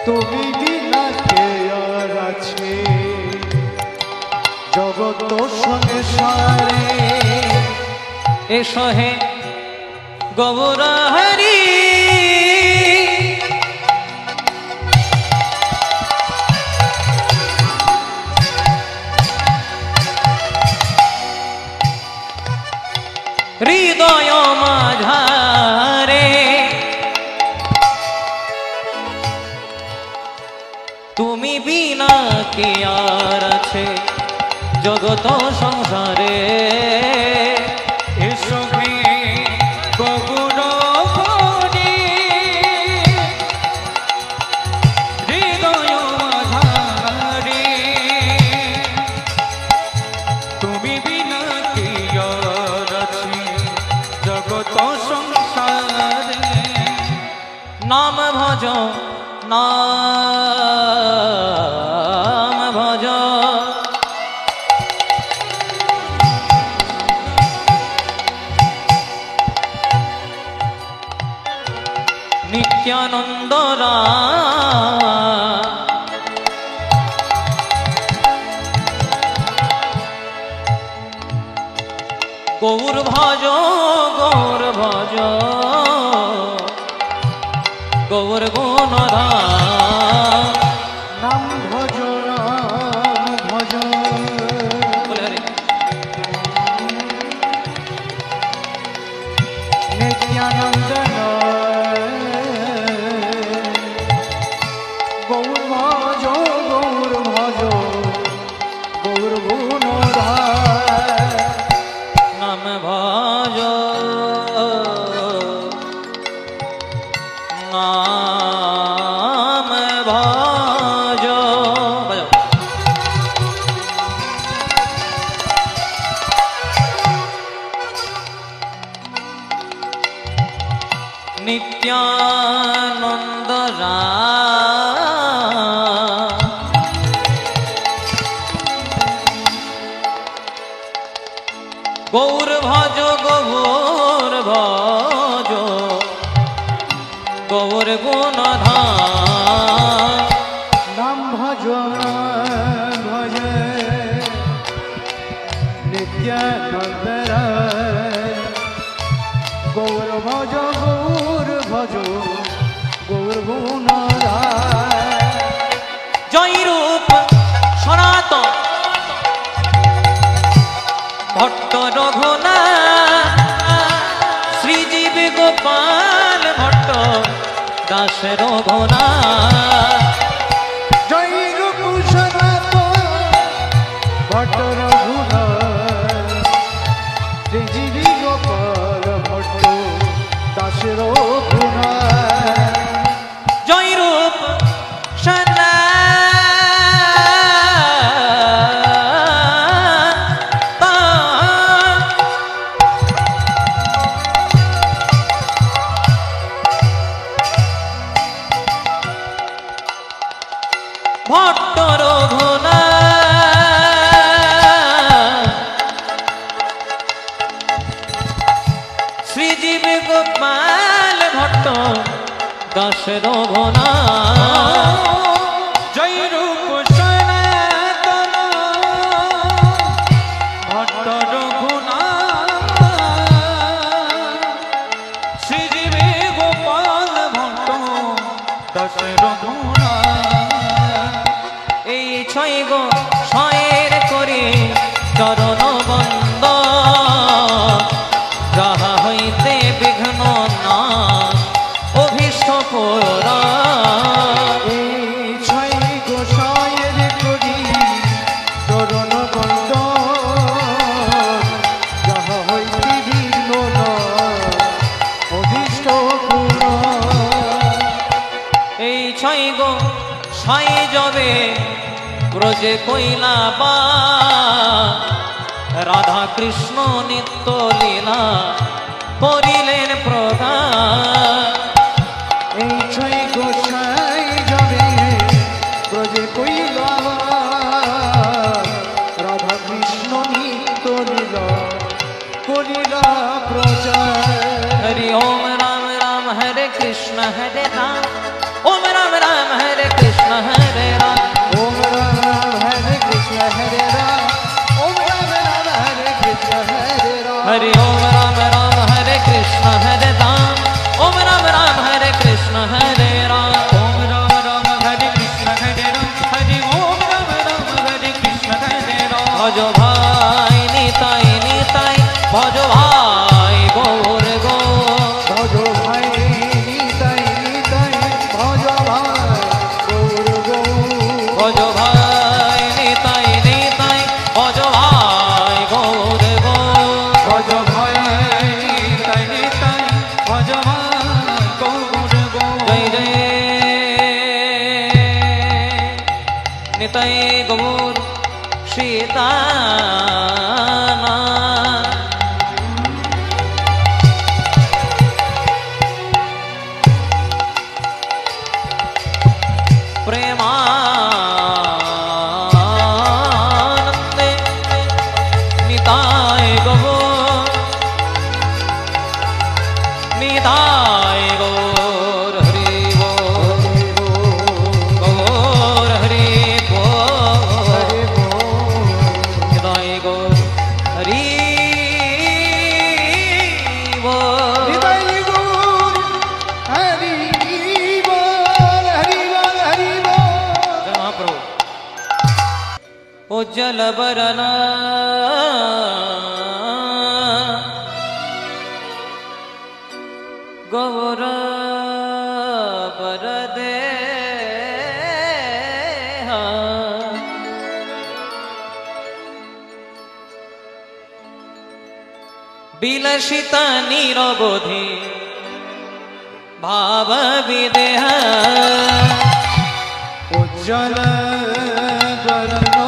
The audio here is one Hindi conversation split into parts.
তুমি বিনা কে আর আছে জগৎ সংসারে। এসো হে গৌর হরি হৃদয় মাঝারে তুমি বিনা কে আর আছে জগৎ সংসারে। এসো হে গৌর হরি হৃদয় মাঝারে তুমি বিনা কে আর আছে জগৎ সংসারে। নাম ভজ নাম ভজ নিত্যানন্দ গৌর ভজ গৌর ভজ গৌর গুণধাম নাম ভজ নাম ভজ নিত্যানন্দ গৌর ভজ গৌর ভজ গৌর গুণধাম নাম ভজ নাম ভজ নিত্যানন্দ গৌর ভজ গৌর ভজ গৌর গুণধাম নাম ভজ ভজ নিত্যানন্দ গৌর ভজ গৌর ভজ গৌর গুণধাম জয় রূপ সনাতন ভট্ট রঘুনাথ শ্রীজীব গোপাল ভট্ট দাস রঘুনাথ জয় রূপ সনাতন ভট্ট রঘুনাথ শ্রীজীব গোপাল ভট্ট দাস রঘুনাথ জয় রূপ ভট্ট রঘুনাথ শ্রীজীব গোপাল ভট্ট দাস রঘুনাথ জয় রূপ সনাতন ভট্ট রঘুনাথ শ্রীজীব গোপাল ভট্ট দাস রঘুনাথ এই ছয় গো ছয়ের করে চরণ বন্দ যাহা হইতে বিঘ্ন না অভীষ্ট পুরা এই ছয় গোসাইয়ের করি চরণ বন্দ যাহা হইতে বিঘ্ন না অভীষ্ট পুরা। এই ছয় গো ছয় যাবে ব্রজে কইলা বা রাধা কৃষ্ণ নিত্য লীলা করিলেন প্রদান। এই ছয় গোসাই যাবে ব্রজে কইলা রাধা কৃষ্ণ নিত্য লীলা করিলা প্রচার। हरि ओम राम राम हरे कृष्ण हरे राम ओम राम राम हरे निताय गौर श्रीताना प्रेमानंदे निताय गौर निताय गौर हरि बोल गौर हरि बोल निताय गौर हरि बोल निताय गौर हरि बोल हरि बोल हरि बोल। जय महाप्रभु। ओ जल बरना गौर बरदे बिलसित निरबोधि भाव विदेह उज्जल बरना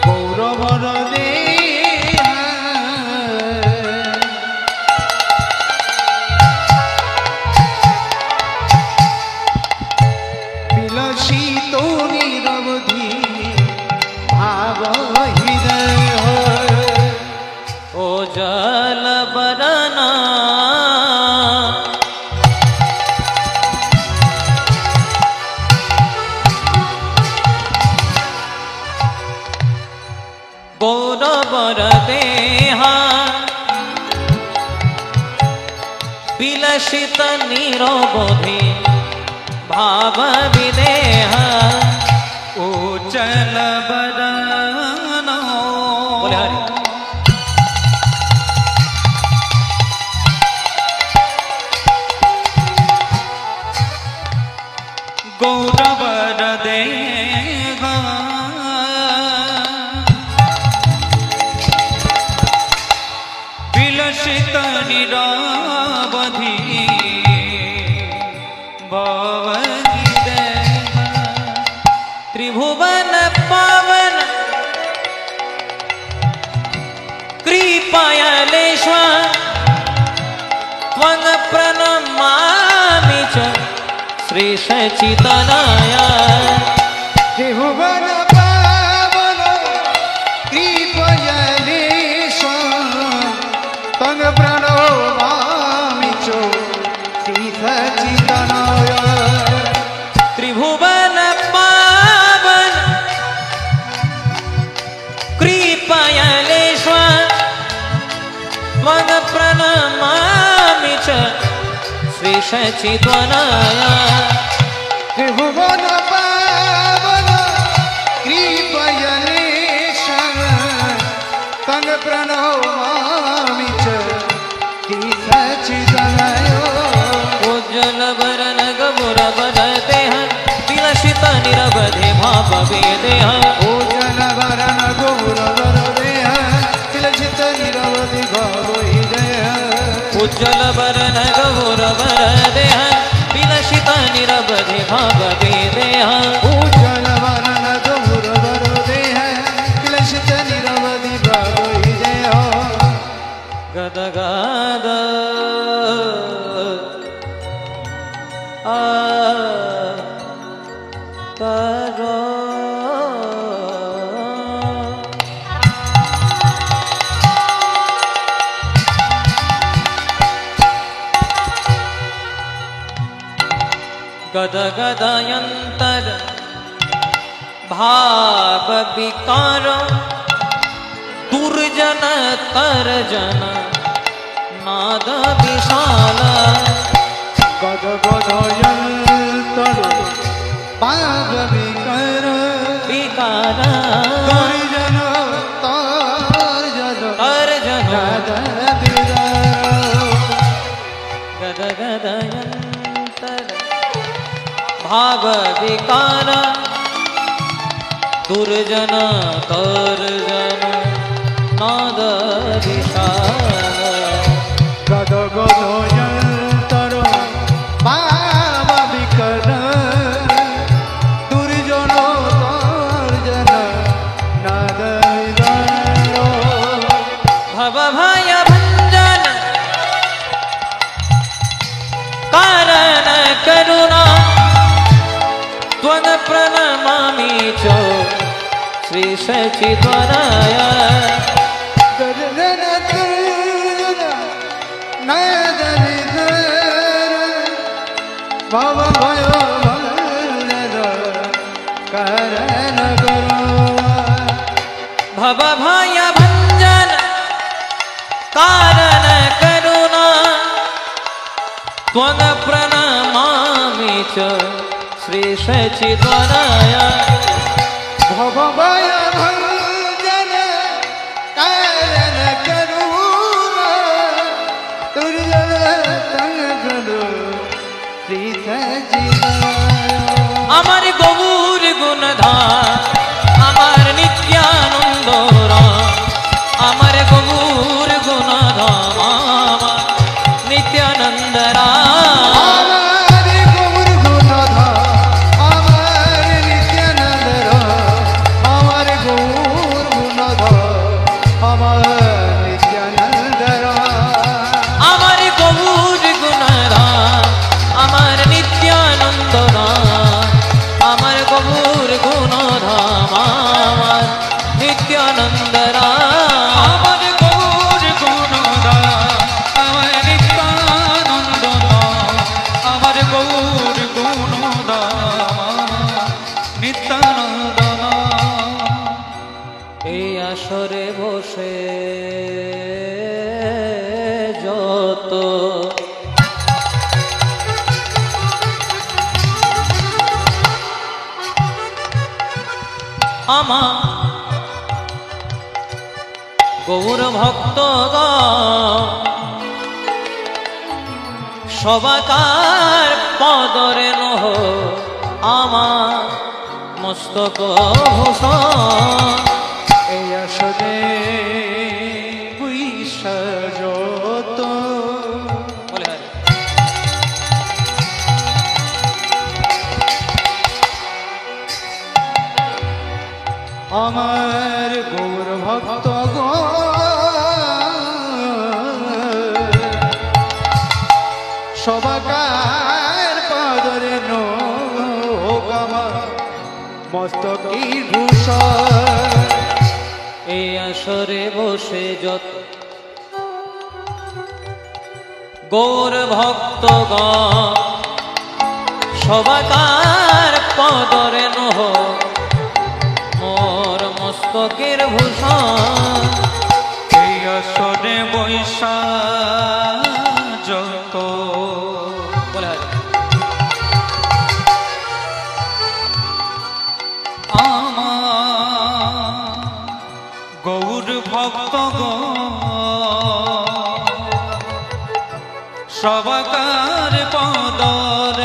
गौरवर दे बिलसित निरवधि भाव हृदय ओ जल बरना गौरवर देहा बिलसित निरबोधि भाव विदेह उज्जल बरन बोले हरि गौरवर देह विलसित निरवधि त्रिभुवन पावन कृपयालेश्वर त्वं प्रणमामि च श्री सच्चिदानंद त्रिभुवन पावन कृपयालेश्वर तं प्रणमामि च श्री सच्चिदानंद त्रिभुवन पावन कृपयालेश्वर त्वं प्रणमामि च श्री सच्चिदानंद त्रिभुवन पावन कृपयालेश्वर तं प्रणमामि च श्री सच्चिदानंद उज्जल बरन गौर बरदेह विलसित निरवधि भाव विदेह उज्जल बरन गौरवर देह विलसित निरवधि भाव हृदय उज्जल बरन गौर बरदेह विलसित निरवधि भाव विदेह उज्जल बरन गौरवर देह विलसित निरवधि भाव हृदय गद गद करो गद गदयंतर भाव विकार दुर्जन तरजन नाद विशाल गद गदयंतर भाव विकर विकार दुर्जन तर्जन तरजन गद गदयंतर भाव विकार दुर्जन तर्जन नाद विशाल भवभय भंजन कारण करुणा त्वं प्रणमामि च श्री सच्चिदानय भव भय भंजन कारण करुणा भवभय भंजन कारण करुणा त्वं प्रणमामि च श्री सच्चिदानय भव भय भंजन कारण करुणा दुर्जन संग श्री सच्चिदानय আমার গৌর গুণধাম আমার নিত্যানন্দ রাম আমার গৌর গুণধাম আমার নিত্যানন্দ রাম আমার গৌর গুণধাম আমার নিত্যানন্দ রাম আমার গৌর গুণধাম আমার নিত্যানন্দ রাম আমার গৌর গুণধাম আমার নিত্যানন্দ রাম আমার গৌর গুণধাম আমার নিত্যানন্দ রাম আমার গৌর গুণধাম আমার নিত্যানন্দ রাম আমার গৌর গুণধাম নিত্যানন্দ রাম এই আসরে বসে যত আমার গৌর ভক্ত সবাকার পদরে নহ আমার মস্তক ভূষণ এই আসরে যত বলে হরে আমার গৌর ভক্ত সবাকার পাদরে নোক আমার মস্তকি ভূষণ এই আসরে বসে যত গৌর ভক্ত সবাকার পদরে নহ মোর মস্তকের ভূষণ এই আসরে বৈশা যত বলে হরে আমার গৌর ভক্ত সবাকার পদর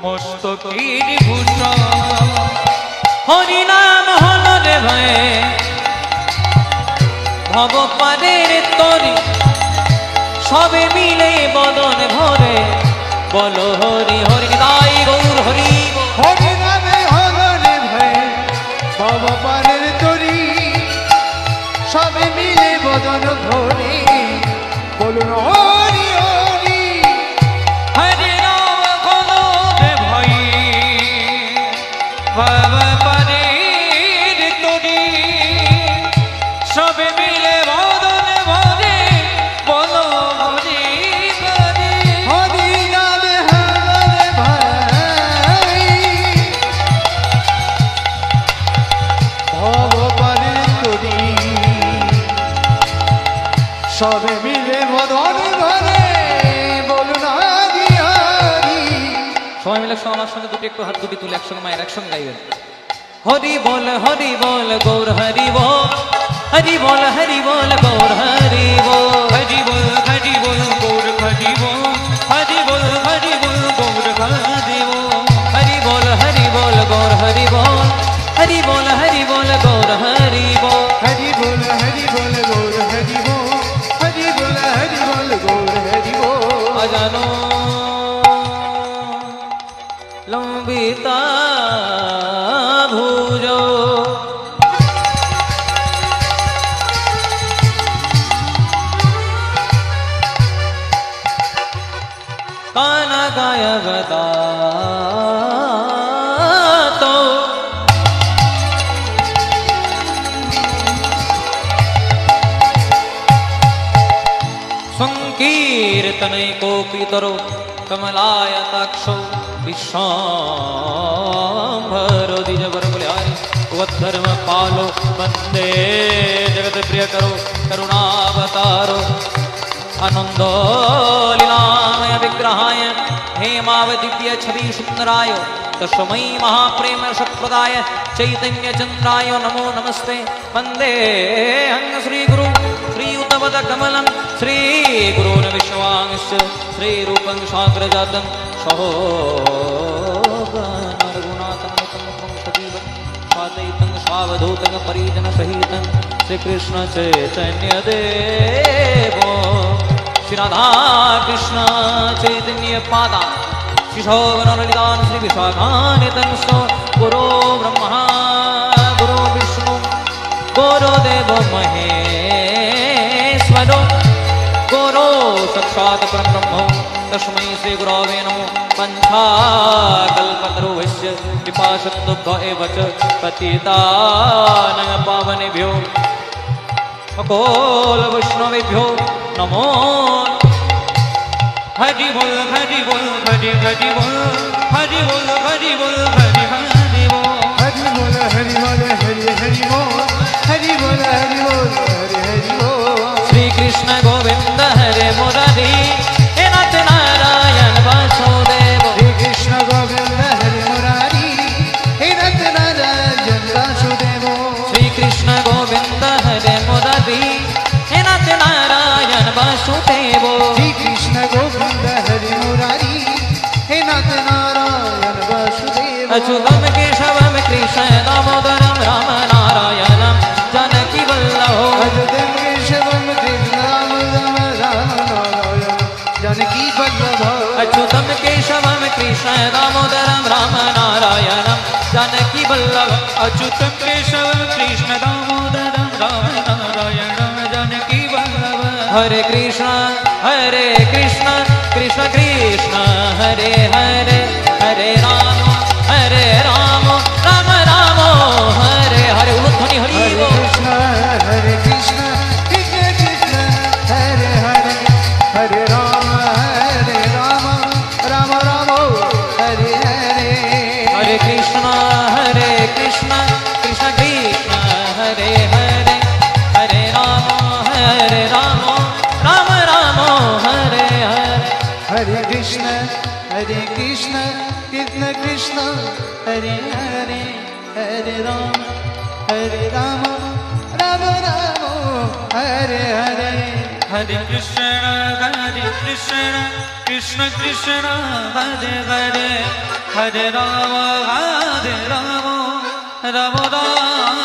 মস্তকীর ভূষণ হরি নাম হল রে ভয়ে ভব পাদের তরি সবে মিলে বদন ভরে বলো হরি হরি তাই গৌর হরি হরি নামে হরে ভয়ে ভব পারের তরি সবে মিলে বদন ভরে বলুন হরি হরি হরি নাম হল রে ভয়ে ভব পাদের তরি সবে মিলে বদন ভরে বলো হরি হরি হরি নামে হরে ভাই ভব পারের তরি সবে মিলে বদন ভরে বলুন হরি হরি সবাই মিলে আমার সঙ্গে দুটি একটু হাত দুটি তুলে একসঙ্গে মায়ের একসঙ্গে গাইবেন হরি বল গৌর হরি বল হরি বল গৌর হরি বল হরি বল গৌর হরি বল হরি বল গৌর হরি বল হরি বল গৌর হরি বল হরি বল গৌর হরি বল হরি বল গৌর হরি বল হরি বল গৌর হরি বল অজানো লম্বিতা ভূ तो संकीर्तनैकोऽपितरो कमलायताक्षो विश्वाम्भरो द्विजवरकुलहारी वद्धर्मपालो वन्दे जगत्प्रियकरो करुणावतारो आनन्दो लीलामय विग्रहाय हेमावदिव्य छवि सुन्दराय तस्मै महाप्रेमरसप्रदाय चैतन्यचन्द्राय नमो नमस्ते वन्दे अङ्ग श्रीगुरु श्रीयुतपदकमलं श्रीगुरून् विश्वांश्च श्रीरूपं साग्रजातं सहोगणरघुनाथं सजीवं स्वाद्वैतं स्वावधूतं परिजनसहितं श्रीकृष्ण चैतन्यदेवो श्री राधा कृष्ण चैतन्य पादा शिशोगणललितान् श्री विशाखानितंसो गुरो ब्रह्मा गुरो विष्णु गुरुदेवो महेश्वरो गुरो साक्षात् परब्रह्म तस्मै श्री गुरवे नमो पञ्चाकल्पतरुभ्यश्च कृपासिन्धुभ्यो एव च पतितानां पावनेभ्यो अकोलवैष्णवेभ्यो नमो हरि बोल हरि बोल हरि हरि बोल हरि बोल हरि बोल हरि हरि बोल हरि बोल हरि बोल हरि हरि बोल हरि बोल हरि बोल हरि हरि बोल श्री कृष्ण गोविंद हरे मुरारी हे नाथ नारायण वासुदेव श्री कृष्ण गोविंद हरि मुरारी हे नाथ नारायण वासुदेव श्री कृष्ण गोविंद हरे मुरारी हे नाथ नारायण वासुदेव श्री कृष्ण गोविंद हरि मुरारी हे नाथ नारायण वासुदेव अच्युतम केशवम कृष्ण दामोदरम राम नारायणम जानकी वल्लभो अच्युतम केशवम कृष्ण राम राम नारायण जानकी वल्लभ अच्युतम केशवम कृष्ण दामोदरम राम नारायणम जानकी वल्लभ अच्युतं केशवं कृष्ण दामोदरं राम नारायणं जानकी वल्लभ हरे कृष्ण कृष्ण कृष्ण हरे हरे हरे राम राम राम हरे हरे ध्वनि हरि हरे बोल कृष्ण कृष्ण कृष्ण हरे हरे हरे राम राम राम हरे हरे हरे कृष्ण कृष्ण कृष्ण हरे हरे हरे राम राम राम हरे हरे हरे कृष्ण कृष्ण कृष्ण हरे हरे हरे राम राम राम हरे हरे हरे कृष्ण कृष्ण कृष्ण हरे हरे हरे राम राम राम